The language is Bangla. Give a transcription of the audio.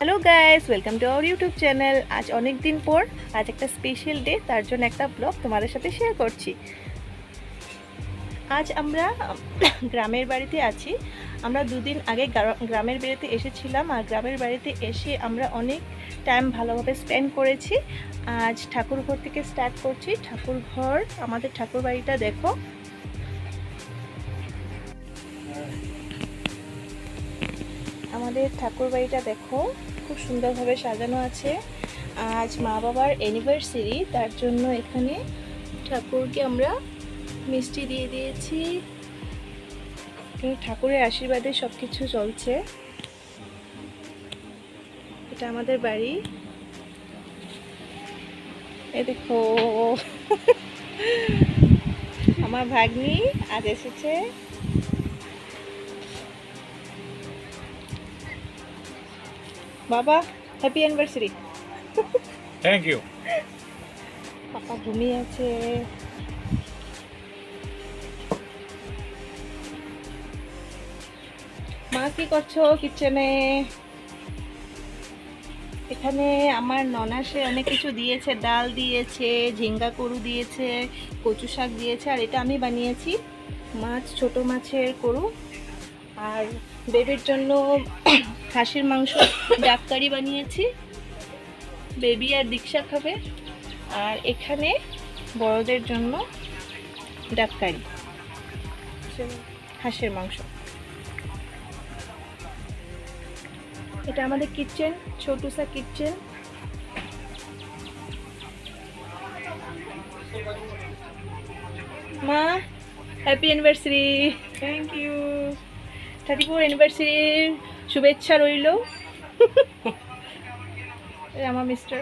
Hello guys, welcome to our YouTube channel. আজ অনেক দিন পর আজ একটা স্পেশাল ডে, তার জন্য একটা ব্লগ তোমাদের সাথে শেয়ার করছি। আজ আমরা গ্রামের বাড়িতে আছি। আমরা দুদিন আগে গ্রামের বাড়িতে এসেছিলাম, আর গ্রামের বাড়িতে এসে আমরা অনেক টাইম ভালোভাবে স্পেন্ড করেছি। আজ ঠাকুর ঘর থেকে স্টার্ট করছি। ঠাকুর ঘর, আমাদের ঠাকুর বাড়িটা দেখো। আমাদের ঠাকুর বাড়িটা দেখো, খুব সুন্দরভাবে সাজানো আছে। আজ মা বাবার অ্যানিভার্সারি, তার জন্য এখানে ঠাকুরকে আমরা মিষ্টি দিয়ে দিয়েছি। ঠাকুরের আশীর্বাদে সব কিছু চলছে। এটা আমাদের বাড়ি, এ দেখো আমার ভাগ্নি আজ এসেছে। বাবা, happy anniversary. Thank you. Papa ঘুমিয়ে আছে। মা কি করছো কিচেনে? এখানে আমার ননাসে অনেক কিছু দিয়েছে, ডাল দিয়েছে, ঝিঙ্গা করু দিয়েছে, কচু শাক দিয়েছে, আর এটা আমি বানিয়েছি মাছ, ছোট মাছের করু। আর বেবির জন্য খাসির মাংস ডাক কারি বানিয়েছি, বেবি আর দীক্ষা খাবে। আর এখানে বড়দের জন্য ডাক কারি, হাঁসের মাংস। এটা আমাদের কিচেন, ছোটু সা কিচেন। মা, হ্যাপি অ্যানিভার্সারি। Thank you. 34 অ্যানিভার্সারির শুভেচ্ছা রইল। আমার মিস্টার